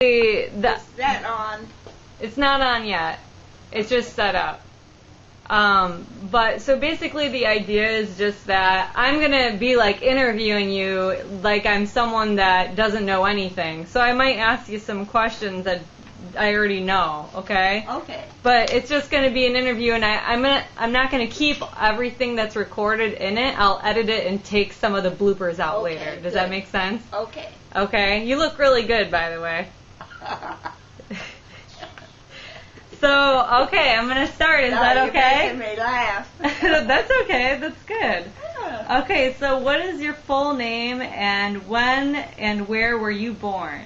Is The, that on? it's not on yet. It's just set up. But so basically the idea is just that I'm going to be like interviewing you like I'm someone that doesn't know anything. So I might ask you some questions that I already know, okay? Okay. But it's just going to be an interview, and I'm not going to keep everything that's recorded in it. I'll edit it and take some of the bloopers out Okay, later. Does good. that make sense? Okay. Okay. You look really good, by the way. So, okay, I'm going to start. Is that okay? You're making me laugh. That's okay. That's good. Yeah. Okay, so what is your full name, and when and where were you born?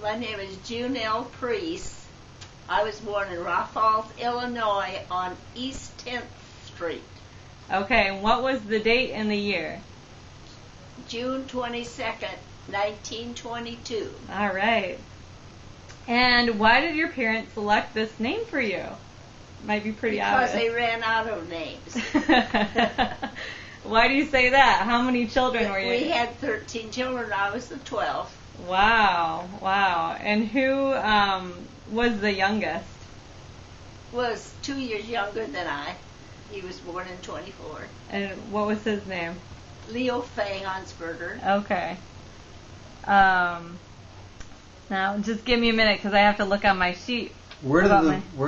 My name is June L. Priest. I was born in Rock Falls, Illinois on East 10th Street. Okay, and what was the date and the year? June 22nd, 1922. All right. And why did your parents select this name for you? Might be pretty Because obvious. they ran out of names. Why do you say that? How many children were you? We had 13 children. I was the 12th. Wow, wow. And who was the youngest? Was 2 years younger than I. He was born in 24. And what was his name? Leo Fay Hansberger. Okay. Now, just give me a minute because I have to look on my sheet. Where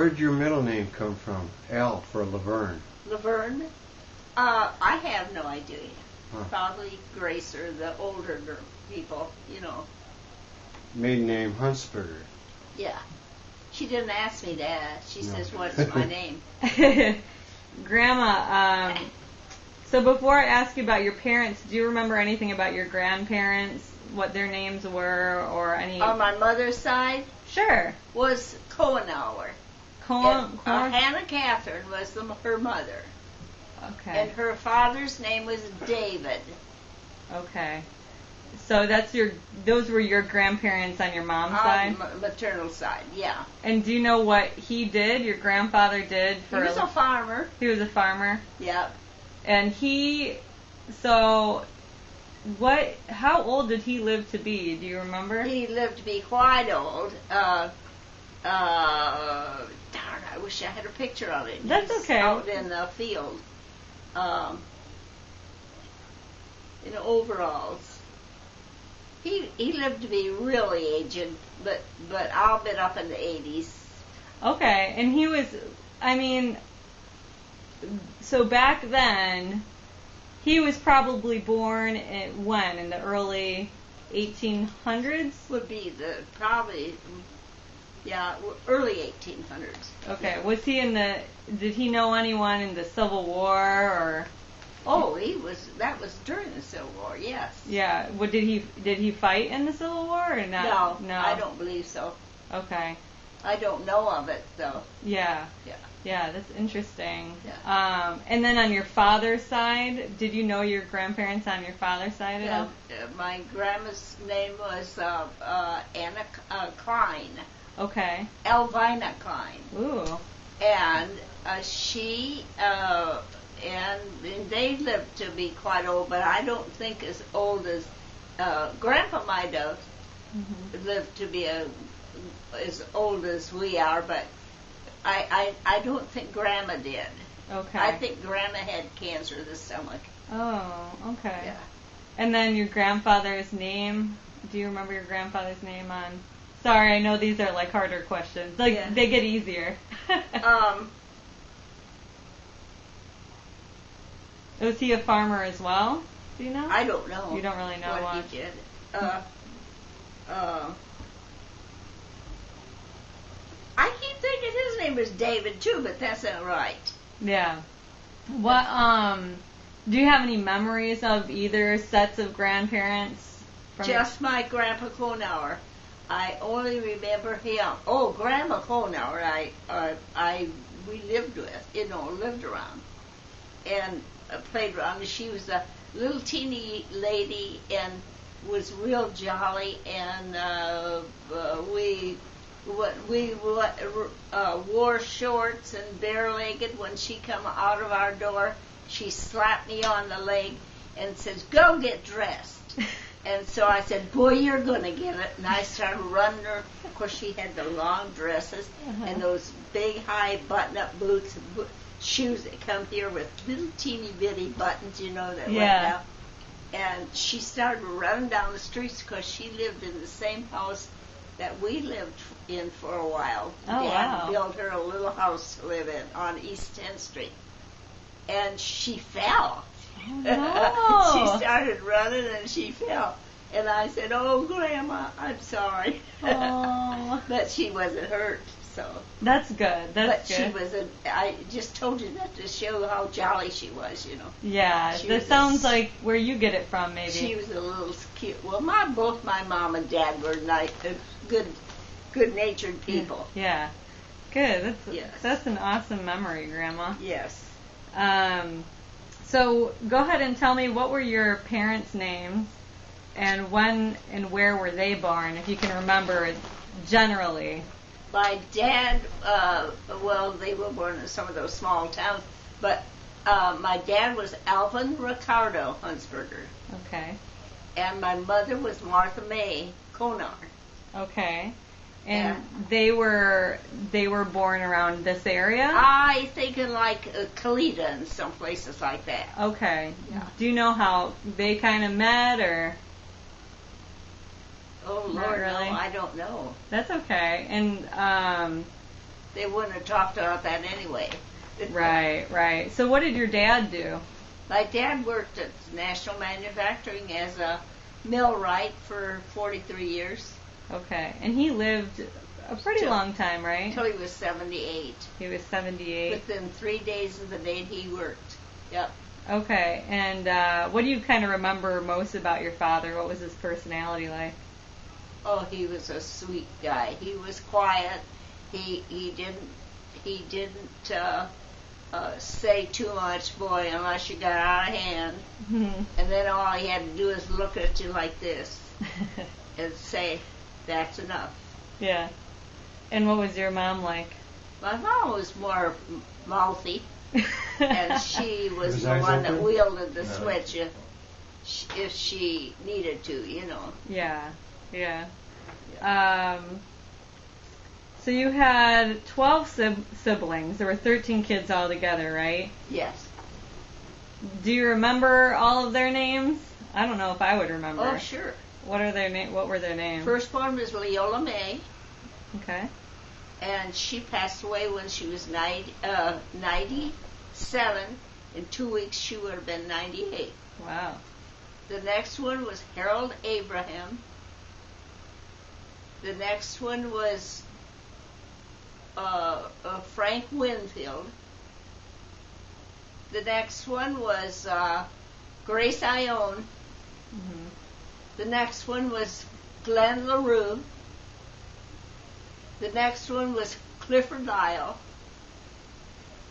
did your middle name come from? L for Laverne. Laverne? I have no idea. Huh. Probably Grace or the older people, Maiden name Huntsberger. Yeah. She didn't ask me that. She No. says, what's my name? Grandma, so before I ask you about your parents, do you remember anything about your grandparents, what their names were, or any? On my mother's side Sure. was Cohenauer. And, Hannah Catherine was her mother. Okay. And her father's name was David. Okay. So those were your grandparents on your mom's side? Maternal side, yeah. And do you know what he did, your grandfather did for He was a farmer. He was a farmer? Yep. And how old did he live to be? Do you remember? He lived to be quite old. Darn, I wish I had a picture of it. That's He was okay. Out in the field. In overalls. He lived to be really aged, but I'll bet up in the 80s. Okay, and he was, so back then, he was probably born when? In the early 1800s? Would be early 1800s. Okay, was he did he know anyone in the Civil War, or? Oh, that was during the Civil War, yes. Yeah, did he fight in the Civil War or not? No, I don't believe so. Okay. I don't know of it, though. Yeah. Yeah. Yeah, that's interesting. Yeah. And then on your father's side, did you know your grandparents on your father's side at all? My grandma's name was Anna Klein. Okay. Elvina Klein. Ooh. And she and they lived to be quite old, but I don't think as old as Grandpa might have lived to be as old as we are, but I don't think Grandma did. Okay. I think Grandma had cancer of the stomach. Oh, okay. Yeah. And then your grandfather's name, do you remember your grandfather's name on? Sorry, I know these are like harder questions. Yeah. They get easier. Was he a farmer as well? Do you know? I don't know. You don't really know what much. he did. I keep thinking his name was David too, but that's not right. Yeah. What do you have any memories of either sets of grandparents? Just my Grandpa Cohenauer. I only remember him. Oh, Grandma Cohenauer, we lived with, lived around. And played around. She was a little teeny lady and was real jolly, and we wore shorts and bare-legged. When she come out of our door, she slapped me on the leg and says, "Go get dressed." And so I said, boy, you're going to get it. And I started running her. Of course, she had the long dresses and those big, high button-up boots and shoes that come here with little teeny bitty buttons, you know, that went down. And she started running down the streets because she lived in the same house that we lived in for a while. Oh, Dad built her a little house to live in on East 10th Street. And she fell. Oh, no. She started running and she fell. And I said, oh, Grandma, I'm sorry. Oh. But she wasn't hurt, so. That's good. That's good. But she was I just told you that to show how jolly she was, you know. Yeah, that sounds like where you get it from, maybe. She was a little cute. Well, both my mom and dad were nice, good-natured people. Yeah. Good. Yes. That's an awesome memory, Grandma. Yes. So go ahead and tell me, what were your parents' names, and when and where were they born, if you can remember generally. My dad, well, they were born in some of those small towns, but my dad was Alvin Ricardo Hunsberger. Okay. And my mother was Martha May Konar. Okay. And they were born around this area? I think in like Kalita and some places like that. Okay. Yeah. Do you know how they kind of met, or? Oh, Lord, Not really? no, I don't know. That's okay. And they wouldn't have talked about that anyway. Right. So what did your dad do? My dad worked at National Manufacturing as a millwright for 43 years. Okay. And he lived a pretty long time, right? Until he was 78. He was 78. Within 3 days of the day he worked. Yep. Okay. And what do you kind of remember most about your father? What was his personality like? Oh, he was a sweet guy. He was quiet. He didn't say too much, boy, unless you got out of hand. Mm-hmm. And then all he had to do is look at you like this and say, that's enough. Yeah. And what was your mom like? My mom was more mouthy, and she was the eyes one that open? wielded the switch if she needed to, you know. Yeah. So you had 12 siblings. There were 13 kids altogether, right? Yes. Do you remember all of their names? I don't know if I would remember. Oh, sure. What were their names? First one was Leola May, Okay. and she passed away when she was 97. In 2 weeks, she would have been 98. Wow. The next one was Harold Abraham. The next one was Frank Winfield. The next one was Grace Ione. Mm-hmm. The next one was Glenn LaRue. The next one was Clifford Lyle.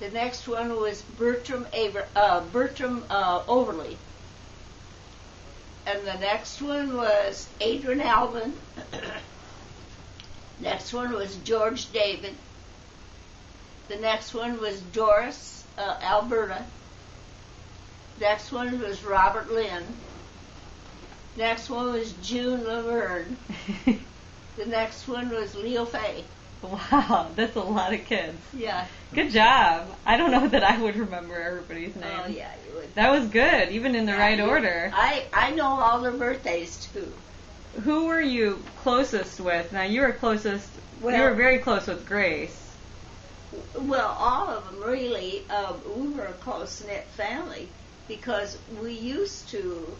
The next one was Bertram Overly. And the next one was Adrian Alvin. Next one was George David. The next one was Doris Alberta. Next one was Robert Lynn. Next one was June Laverne. The next one was Leo Fay. Wow, that's a lot of kids. Yeah. Good job. I don't know that I would remember everybody's name. Oh, yeah, you would. That was good, even in the right order. I know all their birthdays, too. Who were you closest with? Now, you were you were very close with Grace. Well, all of them, really. We were a close-knit family because we used to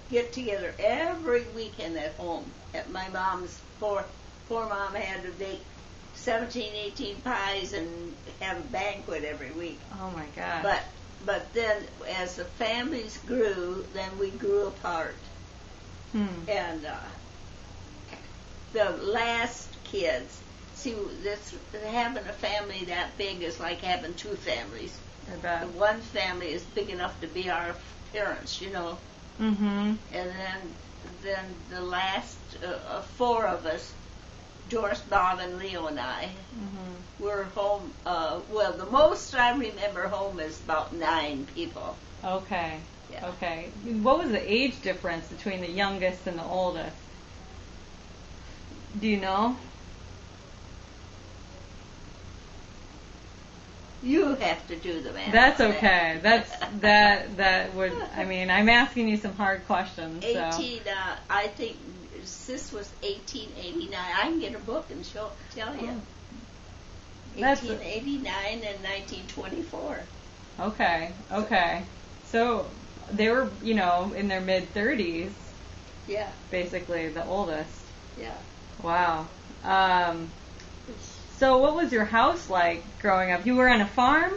get together every weekend at home. At my mom's, poor mom had to bake 17, 18 pies and have a banquet every week. Oh, my God. But then, as the families grew, then we grew apart. And the last kids, see, having a family that big is like having two families. I bet. The one family is big enough to be our parents, you know. Mm-hmm. And then the last four of us, Doris, Bob, and Leo and I, were home. Well, the most I remember home is about 9 people. Okay. Yeah. Okay. What was the age difference between the youngest and the oldest? Do you know? You have to do the math. That's on okay. That would. I mean, I'm asking you some hard questions. So. 18. I think Sis was 1889. I can get a book and tell you. That's 1889 and 1924. Okay. Okay. So they were, in their mid 30s. Yeah. Basically, the oldest. Yeah. Wow. So what was your house like growing up? You were on a farm?